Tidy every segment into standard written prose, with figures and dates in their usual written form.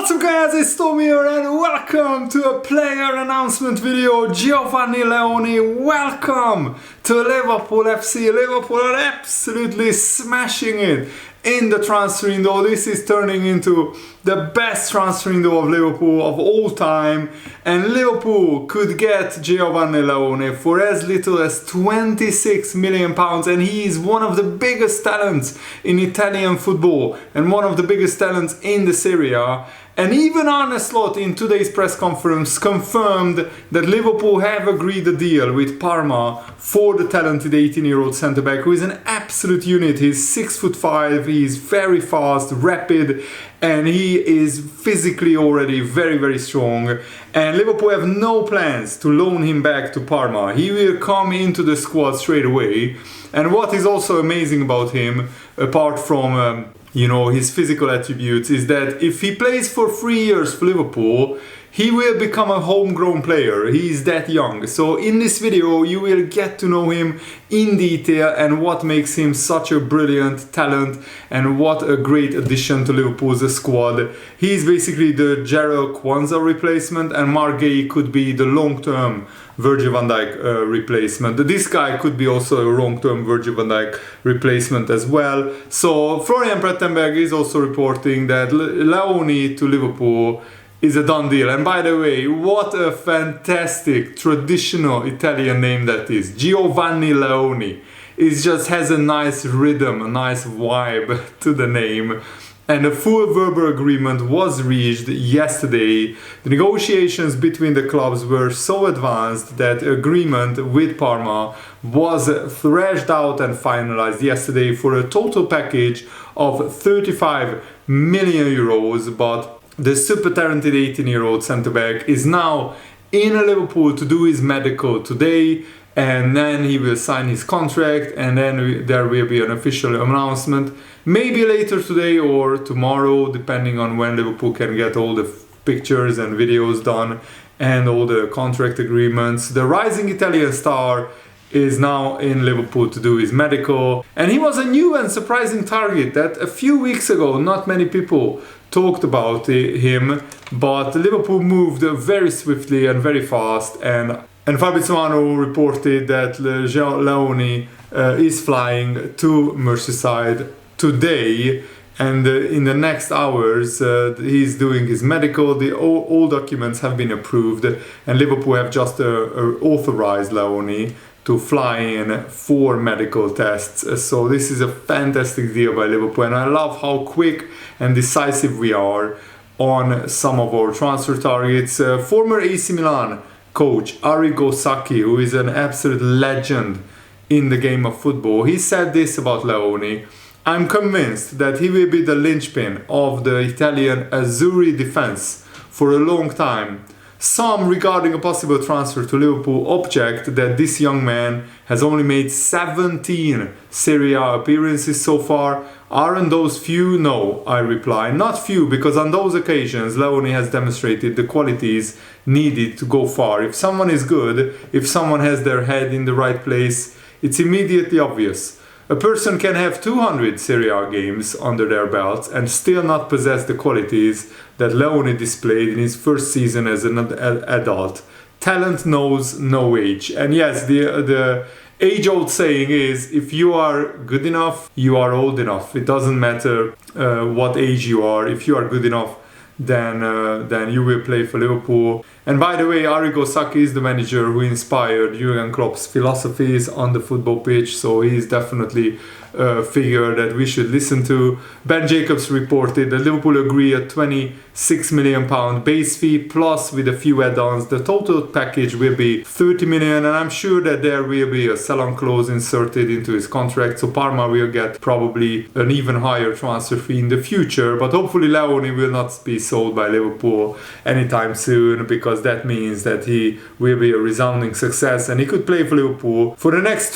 What's up guys, it's Tom here and welcome to a player announcement video. Geovanni Leoni, welcome to Liverpool FC. Liverpool are absolutely smashing it in the transfer window. This is turning into the best transfer window of Liverpool of all time, and Liverpool could get Geovanni Leoni for as little as £26 million, and he is one of the biggest talents in Italian football and one of the biggest talents in the Serie A. And even Arne in today's press conference confirmed that Liverpool have agreed a deal with Parma for the talented 18-year-old centre-back, who is an absolute unit. He's 6'5", he's very fast, rapid, and he is physically already very strong. And Liverpool have no plans to loan him back to Parma. He will come into the squad straight away. And what is also amazing about him, apart from his physical attributes, is that if he plays for 3 years for Liverpool, he will become a homegrown player. He is that young. So in this video you will get to know him in detail and what makes him such a brilliant talent and what a great addition to Liverpool's squad. He is basically the Gerald Kwanzaa replacement, and Marc Guéhi could be the long-term Virgil van Dijk replacement. This guy could be also a long-term Virgil van Dijk replacement as well. So Florian Plettenberg is also reporting that Leoni to Liverpool is a done deal. And by the way, what a fantastic traditional Italian name that is. Geovanni Leoni. It just has a nice rhythm, a nice vibe to the name. And a full verbal agreement was reached yesterday. The negotiations between the clubs were so advanced that agreement with Parma was thrashed out and finalized yesterday for a total package of 35 million euros. But the super talented 18-year-old centre-back is now in Liverpool to do his medical today, and then he will sign his contract, and then there will be an official announcement, maybe later today or tomorrow, depending on when Liverpool can get all the pictures and videos done and all the contract agreements. The rising Italian star is now in Liverpool to do his medical, and he was a new and surprising target that a few weeks ago not many people talked about him, but Liverpool moved very swiftly and very fast, and Fabrizio Romano reported that Leoni is flying to Merseyside today, and in the next hours he's doing his medical. All documents have been approved, and Liverpool have just authorized Leoni to fly in for medical tests. So this is a fantastic deal by Liverpool, and I love how quick and decisive we are on some of our transfer targets. Former AC Milan coach Arrigo Sacchi, who is an absolute legend in the game of football, he said this about Leoni: "I'm convinced that he will be the linchpin of the Italian Azzurri defense for a long time. Some, regarding a possible transfer to Liverpool, object that this young man has only made 17 Serie A appearances so far. Aren't those few? No, I reply. Not few, because on those occasions Leoni has demonstrated the qualities needed to go far. If someone is good, if someone has their head in the right place, it's immediately obvious. A person can have 200 Serie A games under their belts and still not possess the qualities that Leoni displayed in his first season as an adult. Talent knows no age." And yes, the age-old saying is, if you are good enough, you are old enough. It doesn't matter what age you are. If you are good enough, then you will play for Liverpool. And by the way, Arrigo Sacchi is the manager who inspired Jurgen Klopp's philosophies on the football pitch, so he is definitely a figure that we should listen to. Ben Jacobs reported that Liverpool agree a £26 million base fee, plus with a few add-ons the total package will be 30 million, and I'm sure that there will be a sell-on clause inserted into his contract, so Parma will get probably an even higher transfer fee in the future. But hopefully Leoni will not be sold by Liverpool anytime soon, because that means that he will be a resounding success, and he could play for Liverpool for the next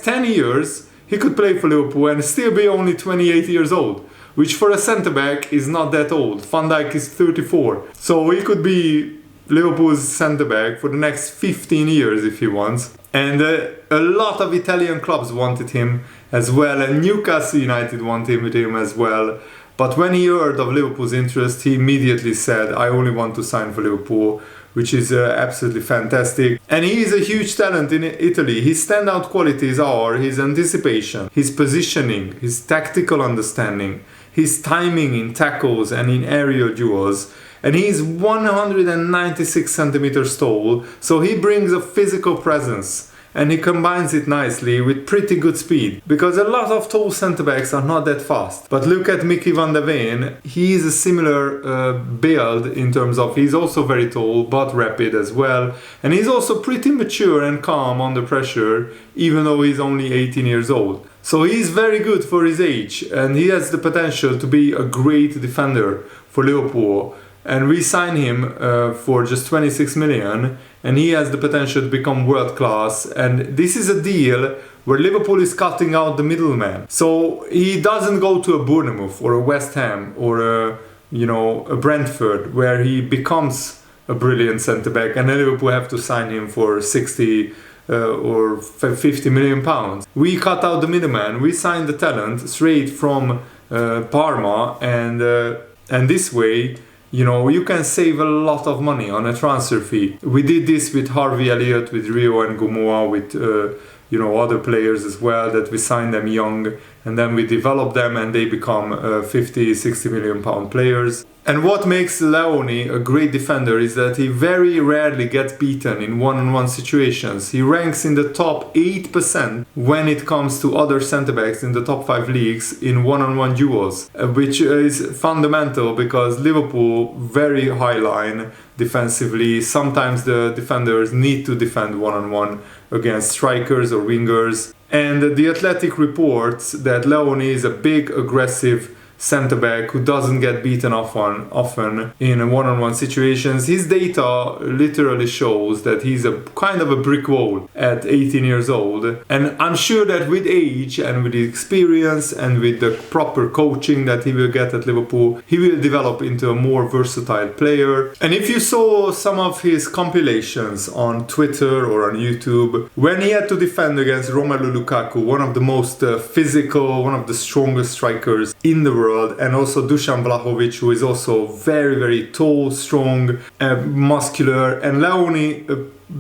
10 years. He could play for Liverpool and still be only 28 years old, which for a centre-back is not that old. Van Dijk is 34. So he could be Liverpool's centre-back for the next 15 years if he wants. And a lot of Italian clubs wanted him as well, and Newcastle United wanted him as well. But when he heard of Liverpool's interest, he immediately said, I only want to sign for Liverpool, which is absolutely fantastic. And he is a huge talent in Italy. His standout qualities are his anticipation, his positioning, his tactical understanding, his timing in tackles and in aerial duels. And he is 196 centimeters tall, so he brings a physical presence. And he combines it nicely with pretty good speed, because a lot of tall centre-backs are not that fast. But look at Mickey van der Ven, he is a similar build in terms of he's also very tall but rapid as well. And he's also pretty mature and calm under pressure, even though he's only 18 years old. So he's very good for his age, and he has the potential to be a great defender for Liverpool. And we sign him for just 26 million, and he has the potential to become world class. And this is a deal where Liverpool is cutting out the middleman. So he doesn't go to a Bournemouth or a West Ham or a Brentford, where he becomes a brilliant centre back, and then Liverpool have to sign him for 60 or 50 million pounds. We cut out the middleman. We signed the talent straight from Parma, and this way, you can save a lot of money on a transfer fee. We did this with Harvey Elliott, with Rio and Gumoa, with other players as well, that we signed them young, and then we develop them and they become 50, 60 million pound players. And what makes Leoni a great defender is that he very rarely gets beaten in one-on-one situations. He ranks in the top 8% when it comes to other centre-backs in the top 5 leagues in one-on-one duels, which is fundamental because Liverpool, very high line defensively. Sometimes the defenders need to defend one-on-one against strikers or wingers. And the Athletic reports that Leoni is a big, aggressive centre-back who doesn't get beaten often in one-on-one situations. His data literally shows that he's a kind of a brick wall at 18 years old. And I'm sure that with age and with the experience and with the proper coaching that he will get at Liverpool, he will develop into a more versatile player. And if you saw some of his compilations on Twitter or on YouTube, when he had to defend against Romelu Lukaku, one of the most physical, one of the strongest strikers in the world, and also Dusan Vlahovic, who is also very, very tall, strong, muscular, and Leoni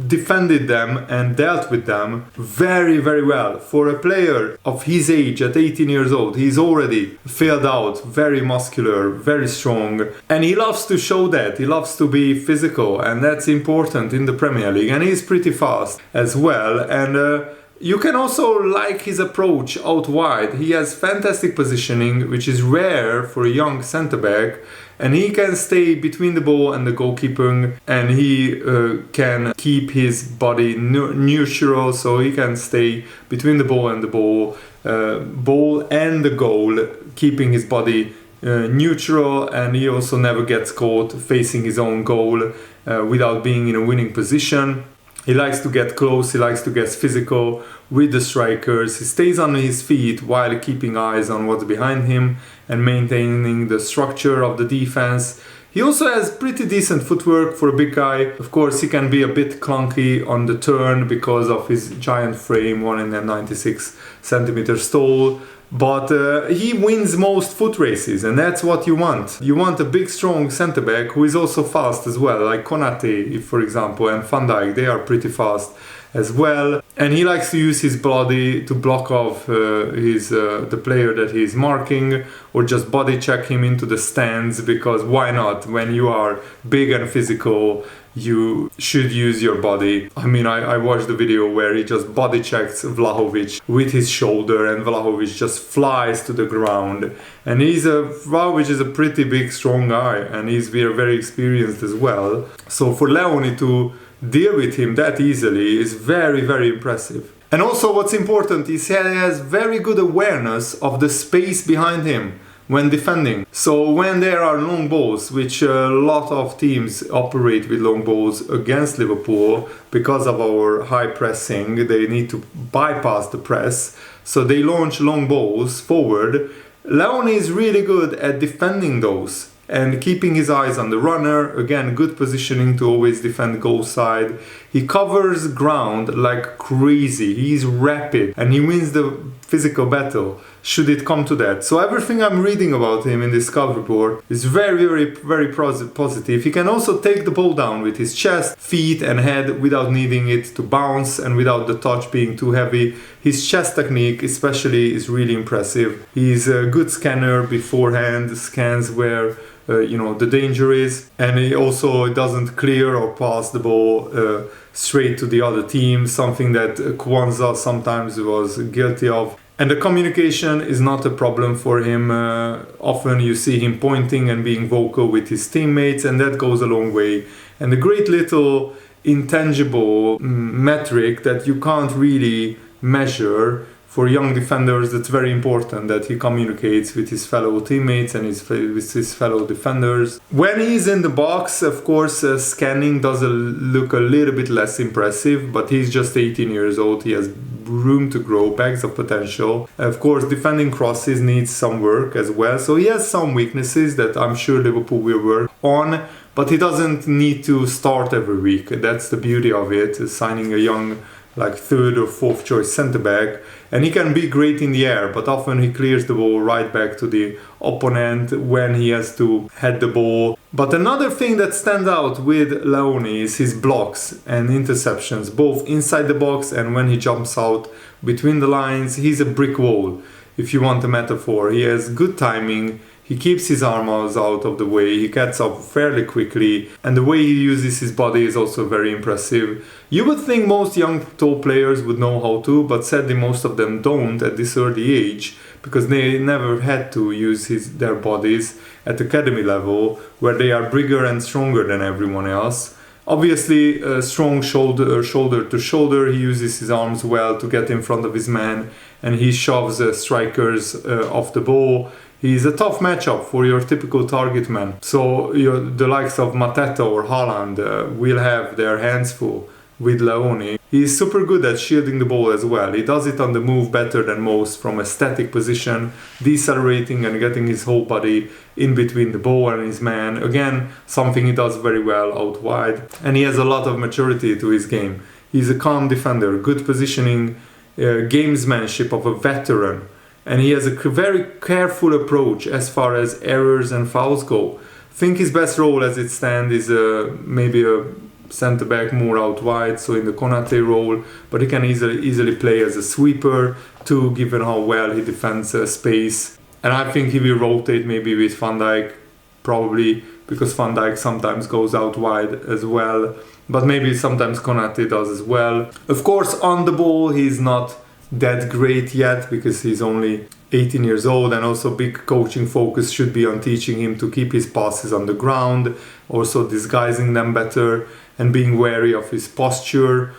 defended them and dealt with them very, very well. For a player of his age at 18 years old, he's already filled out, very muscular, very strong, and he loves to show that. He loves to be physical, and that's important in the Premier League, and he's pretty fast as well. And you can also like his approach out wide. He has fantastic positioning, which is rare for a young centre-back, and he can stay between the ball and the goalkeeper, and he can keep his body neutral, so he can stay between the ball and the ball and the goal, keeping his body neutral, and he also never gets caught facing his own goal without being in a winning position. He likes to get close, he likes to get physical with the strikers. He stays on his feet while keeping eyes on what's behind him and maintaining the structure of the defense. He also has pretty decent footwork for a big guy. Of course, he can be a bit clunky on the turn because of his giant frame, 196 centimeters tall. But he wins most foot races, and that's what you want. You want a big, strong centre-back who is also fast as well, like Konate, for example, and Van Dijk. They are pretty fast as well. And he likes to use his body to block off the player that he's marking, or just body check him into the stands, because why not? When you are big and physical, you should use your body. I mean, I watched the video where he just body checks Vlahovic with his shoulder, and Vlahovic just flies to the ground. And Vlahovic is a pretty big, strong guy, and he's very experienced as well. So for Leoni to deal with him that easily is very, very impressive. And also what's important is he has very good awareness of the space behind him when defending. So when there are long balls, which a lot of teams operate with long balls against Liverpool because of our high pressing, they need to bypass the press, so they launch long balls forward. Leoni is really good at defending those and keeping his eyes on the runner. Again, good positioning to always defend goal side. He covers ground like crazy. He's rapid and he wins the physical battle, should it come to that. So everything I'm reading about him in this scout report is very positive. He can also take the ball down with his chest, feet and head without needing it to bounce and without the touch being too heavy. His chest technique especially is really impressive. He's a good scanner beforehand, scans where the danger is, and he also doesn't clear or pass the ball straight to the other team, something that Kwanzaa sometimes was guilty of. And the communication is not a problem for him. Often you see him pointing and being vocal with his teammates, and that goes a long way. And a great little intangible metric that you can't really measure for young defenders, that's very important, that he communicates with his fellow teammates and with his fellow defenders. When he's in the box, of course, scanning does look a little bit less impressive, but he's just 18 years old. He has room to grow, bags of potential. Of course, defending crosses needs some work as well, so he has some weaknesses that I'm sure Liverpool will work on, but he doesn't need to start every week. That's the beauty of it, signing a young third or fourth choice centre back, and he can be great in the air, but often he clears the ball right back to the opponent when he has to head the ball. But another thing that stands out with Leoni is his blocks and interceptions, both inside the box and when he jumps out between the lines. He's a brick wall, if you want a metaphor. He has good timing. He keeps his arms out of the way, he gets up fairly quickly, and the way he uses his body is also very impressive. You would think most young tall players would know how to, but sadly most of them don't at this early age, because they never had to use their bodies at academy level, where they are bigger and stronger than everyone else. Obviously, strong shoulder to shoulder, he uses his arms well to get in front of his man, and he shoves strikers off the ball. He's a tough matchup for your typical target man. So the likes of Mateta or Haaland will have their hands full with Leoni. He's super good at shielding the ball as well. He does it on the move better than most, from a static position, decelerating and getting his whole body in between the ball and his man. Again, something he does very well out wide. And he has a lot of maturity to his game. He's a calm defender, good positioning, gamesmanship of a veteran. And he has a very careful approach as far as errors and fouls go. I think his best role as it stands is maybe a centre-back more out wide, so in the Konate role, but he can easily play as a sweeper too, given how well he defends space. And I think he will rotate maybe with Van Dijk, probably, because Van Dijk sometimes goes out wide as well, but maybe sometimes Konate does as well. Of course, on the ball he's not that great yet, because he's only 18 years old, and also big coaching focus should be on teaching him to keep his passes on the ground, also disguising them better and being wary of his posture,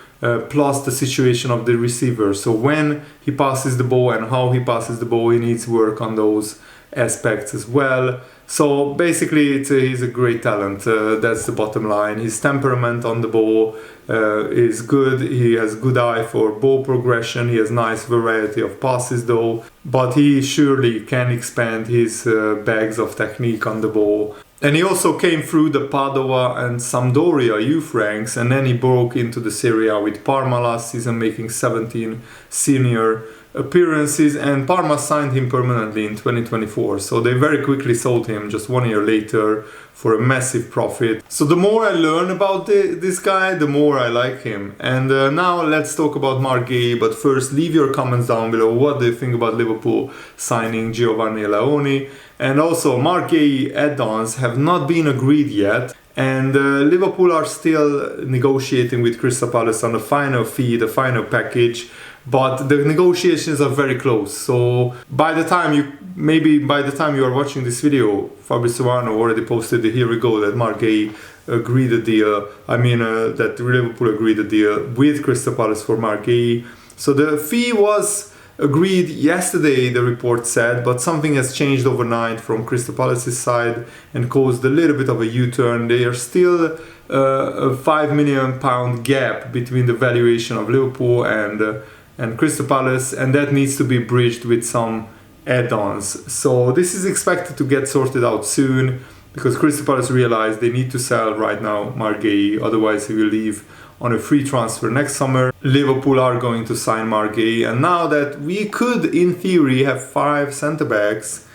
plus the situation of the receiver. So when he passes the ball and how he passes the ball, he needs work on those aspects as well. So basically he's a great talent, that's the bottom line. His temperament on the ball is good, he has good eye for ball progression, he has nice variety of passes though, but he surely can expand his bags of technique on the ball. And he also came through the Padova and Sampdoria youth ranks, and then he broke into the Serie A with Parma last season, making 17 senior appearances, and Parma signed him permanently in 2024, so they very quickly sold him just 1 year later for a massive profit. So the more I learn about this guy, the more I like him. And now let's talk about Mark Gay, but first leave your comments down below. What do you think about Liverpool signing Geovanni Leoni? And also, Mark Gay add-ons have not been agreed yet, and Liverpool are still negotiating with Crystal Palace on the final fee, the final package, but the negotiations are very close. So by the time you are watching this video, Fabrizio Arne already posted here we go that Mark Gay agreed a deal. That Liverpool agreed a deal with Crystal Palace for Mark Gay. So the fee was agreed yesterday, the report said, but something has changed overnight from Crystal Palace's side and caused a little bit of a U-turn. They are still a £5 million gap between the valuation of Liverpool and Crystal Palace, and that needs to be bridged with some add-ons. So this is expected to get sorted out soon, because Crystal Palace realized they need to sell right now Margay, otherwise he will leave on a free transfer next summer. Liverpool are going to sign Margay, and now that we could in theory have 5 centre-backs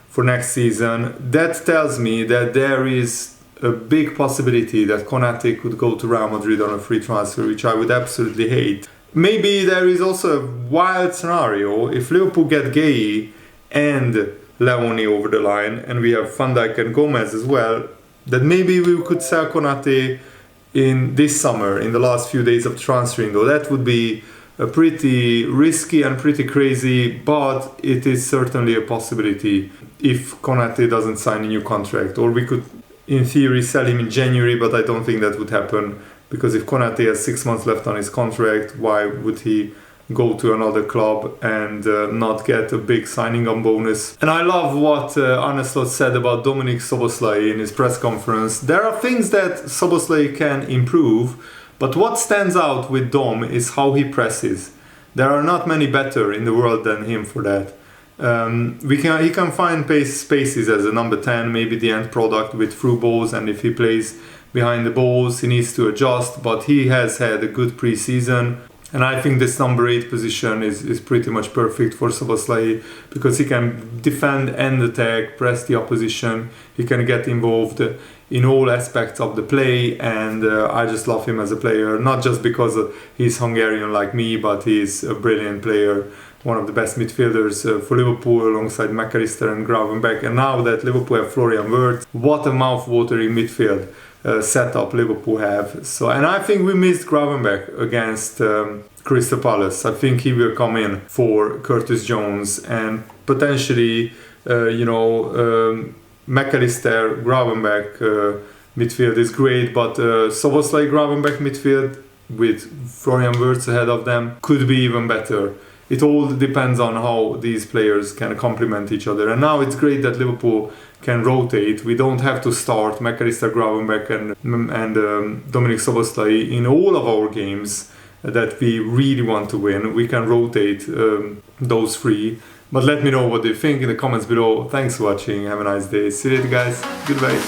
for next season, that tells me that there is a big possibility that Konate could go to Real Madrid on a free transfer, which I would absolutely hate. Maybe there is also a wild scenario if Liverpool get Gay and Leoni over the line, and we have Van Dijk and Gomez as well, that maybe we could sell Konate in this summer, in the last few days of transfer window. That would be a pretty risky and pretty crazy, but it is certainly a possibility if Konate doesn't sign a new contract. Or we could, in theory, sell him in January, but I don't think that would happen, because if Konate has 6 months left on his contract, why would he go to another club and not get a big signing on bonus? And I love what Arne said about Dominik Szoboszlai in his press conference. There are things that Szoboszlai can improve, but what stands out with Dom is how he presses. There are not many better in the world than him for that. He can find spaces as a number 10, maybe the end product with through balls, and if he plays behind the balls he needs to adjust, but he has had a good pre-season. And I think this number 8 position is pretty much perfect for Szoboszlai, because he can defend and attack, press the opposition, he can get involved in all aspects of the play, and I just love him as a player, not just because he's Hungarian like me, but he's a brilliant player, one of the best midfielders for Liverpool alongside McAllister and Gravenberch. And now that Liverpool have Florian Wirtz, what a mouth-watering midfield setup Liverpool have. So, and I think we missed Gravenberch against Crystal Palace. I think he will come in for Curtis Jones, and potentially McAllister, Gravenberch midfield is great, but Szoboszlai Gravenberch midfield with Florian Wirtz ahead of them could be even better. It all depends on how these players can complement each other. And now it's great that Liverpool can rotate. We don't have to start McAllister, Gravenberch and Dominik Szoboszlai in all of our games that we really want to win. We can rotate those 3. But let me know what you think in the comments below. Thanks for watching. Have a nice day. See you later, guys. Goodbye.